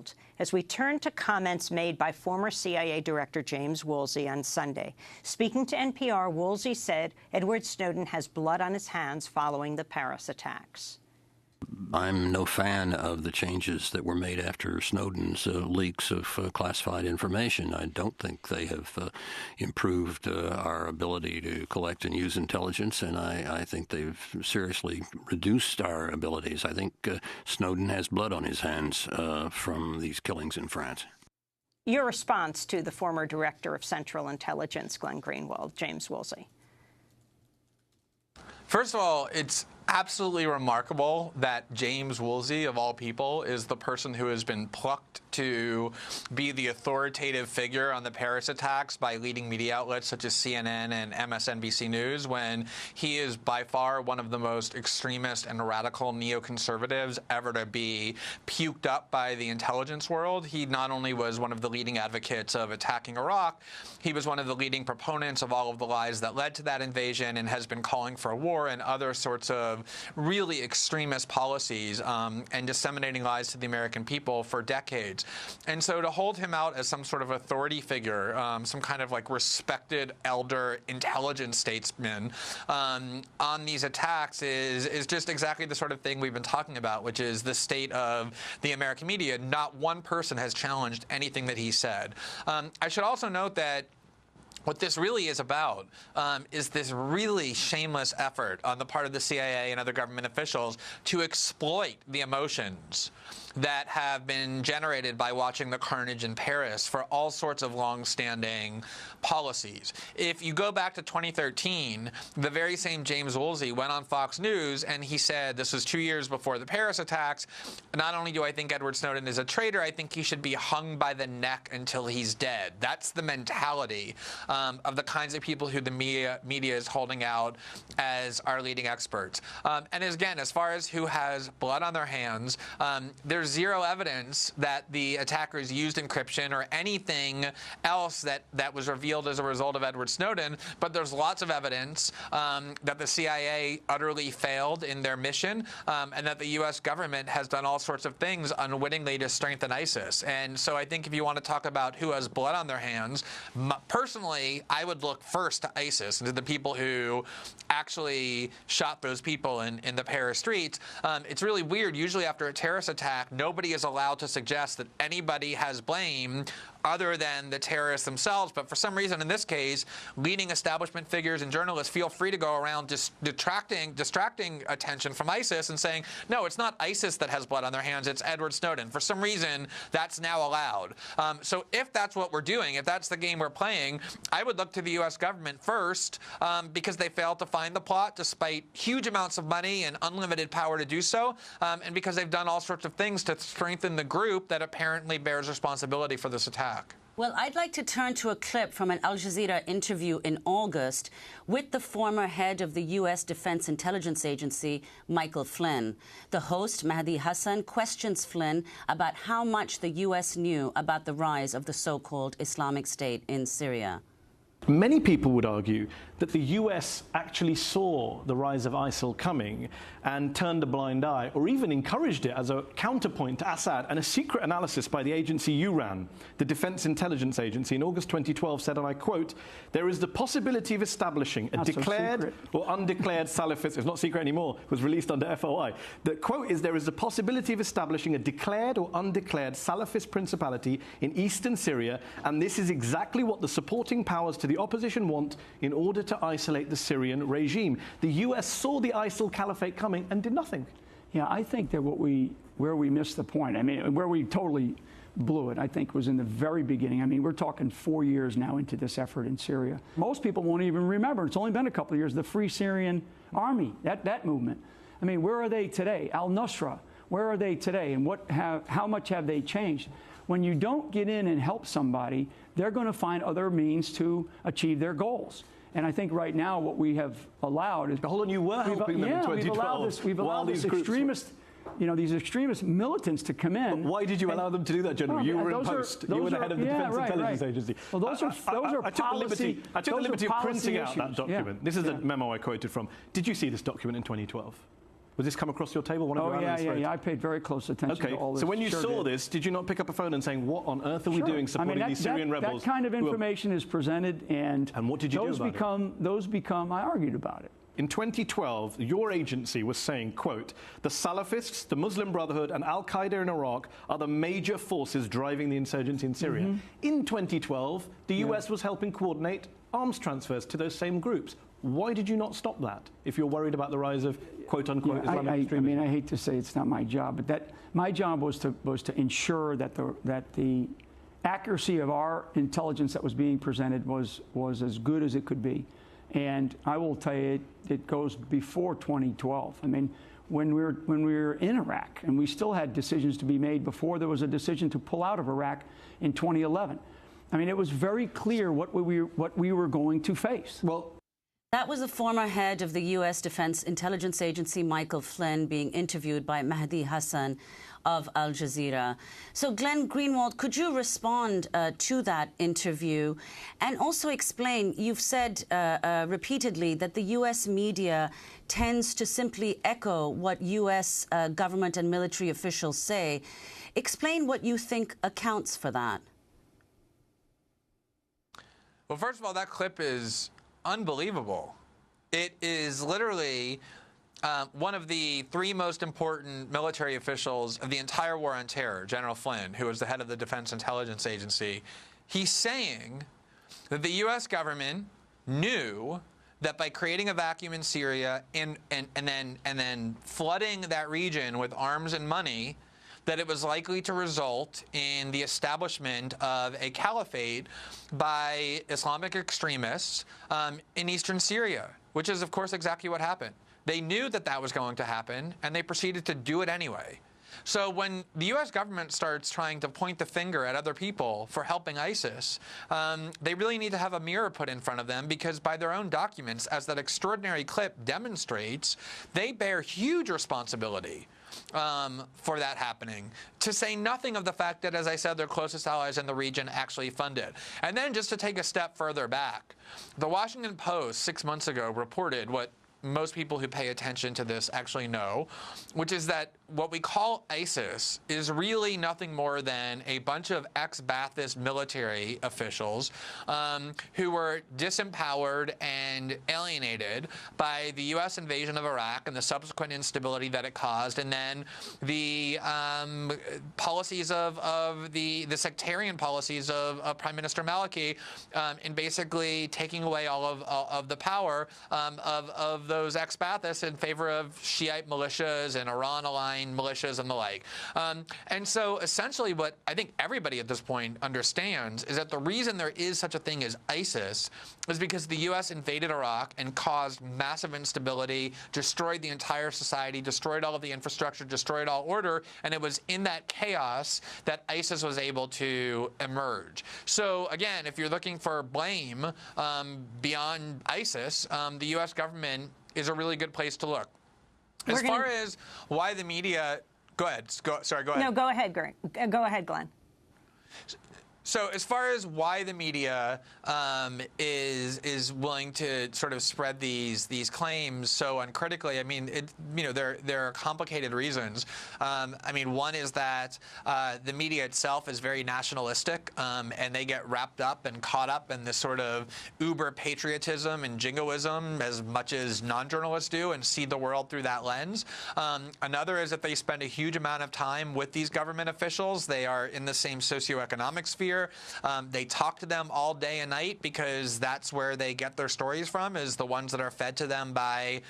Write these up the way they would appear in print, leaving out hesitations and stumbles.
Greenwald as we turn to comments made by former CIA Director James Woolsey on Sunday. Speaking to NPR, Woolsey said Edward Snowden has blood on his hands following the Paris attacks. I'm no fan of the changes that were made after Snowden's leaks of classified information. I don't think they have improved our ability to collect and use intelligence, and I think they've seriously reduced our abilities. I think Snowden has blood on his hands from these killings in France. Your response to the former Director of Central Intelligence, Glenn Greenwald, James Woolsey? First of all, it's absolutely remarkable that James Woolsey, of all people, is the person who has been plucked to be the authoritative figure on the Paris attacks by leading media outlets such as CNN and MSNBC News, when he is by far one of the most extremist and radical neoconservatives ever to be puked up by the intelligence world. He not only was one of the leading advocates of attacking Iraq, he was one of the leading proponents of all of the lies that led to that invasion and has been calling for war and other sorts of really extremist policies and disseminating lies to the American people for decades. And so to hold him out as some sort of authority figure, some kind of like respected elder intelligence statesman on these attacks is just exactly the sort of thing we've been talking about, which is the state of the American media. Not one person has challenged anything that he said. I should also note that what this really is about is this really shameless effort on the part of the CIA and other government officials to exploit the emotions that have been generated by watching the carnage in Paris for all sorts of long-standing policies. If you go back to 2013, the very same James Woolsey went on Fox News and he said, this was 2 years before the Paris attacks, not only do I think Edward Snowden is a traitor, I think he should be hung by the neck until he's dead. That's the mentality of the kinds of people who the media is holding out as our leading experts. And again, as far as who has blood on their hands, there's zero evidence that the attackers used encryption or anything else that was revealed as a result of Edward Snowden, but there's lots of evidence that the CIA utterly failed in their mission and that the U.S. government has done all sorts of things unwittingly to strengthen ISIS. And so I think if you want to talk about who has blood on their hands, personally, I would look first to ISIS and to the people who actually shot those people in the Paris streets. It's really weird. Usually after a terrorist attack, nobody is allowed to suggest that anybody has blame other than the terrorists themselves. But for some reason, in this case, leading establishment figures and journalists feel free to go around just distracting attention from ISIS and saying, no, it's not ISIS that has blood on their hands, it's Edward Snowden. For some reason, that's now allowed. So if that's what we're doing, if that's the game we're playing, I would look to the U.S. government first because they failed to find the plot despite huge amounts of money and unlimited power to do so, and because they've done all sorts of things to strengthen the group that apparently bears responsibility for this attack. Well, I'd like to turn to a clip from an Al Jazeera interview in August with the former head of the U.S. Defense Intelligence Agency, Michael Flynn. The host, Mahdi Hassan, questions Flynn about how much the U.S. knew about the rise of the so-called Islamic State in Syria. Many people would argue that the US actually saw the rise of ISIL coming and turned a blind eye, or even encouraged it as a counterpoint to Assad. And a secret analysis by the agency you ran, the Defense Intelligence Agency, in August 2012 said, and I quote, "There is the possibility of establishing a declared or undeclared Salafist," it's not secret anymore, it was released under FOI. The quote is, "There is the possibility of establishing a declared or undeclared Salafist principality in eastern Syria, and this is exactly what the supporting powers to the opposition want in order to isolate the Syrian regime." The US saw the ISIL caliphate coming and did nothing. Yeah, I think that where we missed the point, I mean, where we totally blew it, I think, was in the very beginning. I mean, we're talking 4 years now into this effort in Syria. Most people won't even remember. It's only been a couple of years. The Free Syrian Army, that movement. I mean, where are they today? Al-Nusra, where are they today? And how much have they changed? When you don't get in and help somebody, they're going to find other means to achieve their goals. And I think right now what we have allowed is... Hold on, you were helping them in 2012. We've allowed this extremist, these extremist militants to come in. But why did you allow them to do that, General? You were in post. You were the head of the Defense Intelligence Agency. Well, those are policy... I took the liberty of printing out that document. Yeah. This is the memo I quoted from. Did you see this document in 2012? Would this come across your table? One of your analysts wrote? Yeah. I paid very close attention to all this. So when you saw this, did you not pick up a phone and saying, what on earth are we doing supporting these Syrian rebels? That kind of information is presented, and what did you do about it? Those become, I argued about it. In 2012, your agency was saying, quote, the Salafists, the Muslim Brotherhood, and al-Qaeda in Iraq are the major forces driving the insurgency in Syria. In 2012, the US was helping coordinate arms transfers to those same groups. Why did you not stop that if you're worried about the rise of quote-unquote Islamic extremism? I hate to say it's not my job, but my job was to ensure that the accuracy of our intelligence that was being presented was as good as it could be. And I will tell you, it goes before 2012. I mean, when we were in Iraq, and we still had decisions to be made before there was a decision to pull out of Iraq in 2011. I mean, it was very clear what we were going to face. Well, that was the former head of the U.S. Defense Intelligence Agency, Michael Flynn, being interviewed by Mahdi Hassan of Al Jazeera. So, Glenn Greenwald, could you respond to that interview and also explain, you've said repeatedly that the U.S. media tends to simply echo what U.S. government and military officials say. Explain what you think accounts for that. Well, first of all, that clip is unbelievable. It is literally one of the three most important military officials of the entire war on terror, General Flynn, who was the head of the Defense Intelligence Agency. He's saying that the U.S. government knew that by creating a vacuum in Syria and then flooding that region with arms and money, that it was likely to result in the establishment of a caliphate by Islamic extremists in eastern Syria, which is, of course, exactly what happened. They knew that that was going to happen, and they proceeded to do it anyway. So when the U.S. government starts trying to point the finger at other people for helping ISIS, they really need to have a mirror put in front of them, because by their own documents, as that extraordinary clip demonstrates, they bear huge responsibility for that happening, to say nothing of the fact that, as I said, their closest allies in the region actually fund it. And then just to take a step further back, the Washington Post 6 months ago reported what most people who pay attention to this actually know, which is that what we call ISIS is really nothing more than a bunch of ex-Ba'athist military officials who were disempowered and alienated by the U.S. invasion of Iraq and the subsequent instability that it caused, and then the policies of the sectarian policies of Prime Minister Maliki in basically taking away all of the power of those ex-Baathists in favor of Shiite militias and Iran-aligned militias and the like. And so essentially what I think everybody at this point understands is that the reason there is such a thing as ISIS is because the U.S. invaded Iraq and caused massive instability, destroyed the entire society, destroyed all of the infrastructure, destroyed all order, and it was in that chaos that ISIS was able to emerge. So again, if you're looking for blame beyond ISIS, the U.S. government is a really good place to look. As far as why the media, go ahead. Sorry, go ahead. No, go ahead, go ahead, Glenn. So as far as why the media is willing to sort of spread these claims so uncritically, I mean, there are complicated reasons. I mean, one is that the media itself is very nationalistic, and they get wrapped up and caught up in this sort of uber patriotism and jingoism as much as non-journalists do, and see the world through that lens. Another is that they spend a huge amount of time with these government officials. They are in the same socioeconomic sphere. They talk to them all day and night because that's where they get their stories from, is the ones that are fed to them by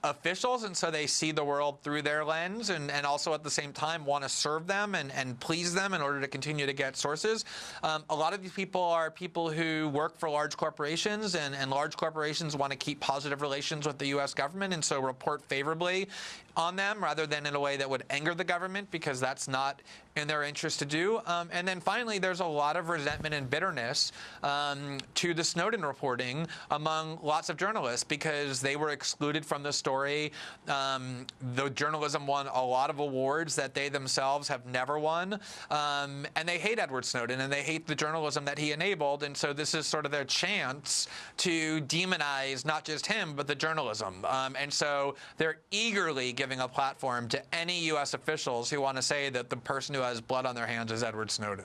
officials, and so they see the world through their lens, and also at the same time want to serve them and please them in order to continue to get sources. A lot of these people are people who work for large corporations, and large corporations want to keep positive relations with the U.S. government, and so report favorably on them rather than in a way that would anger the government, because that's not in their interest to do. And then finally, there's a lot of resentment and bitterness to the Snowden reporting among lots of journalists because they were excluded from the story. The journalism won a lot of awards that they themselves have never won. And they hate Edward Snowden, and they hate the journalism that he enabled. And so this is sort of their chance to demonize not just him, but the journalism. And so they're eagerly giving a platform to any U.S. officials who want to say that the person who has blood on their hands is Edward Snowden.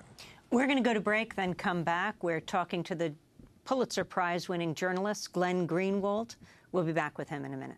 We're going to go to break, then come back. We're talking to the Pulitzer Prize-winning journalist, Glenn Greenwald. We'll be back with him in a minute.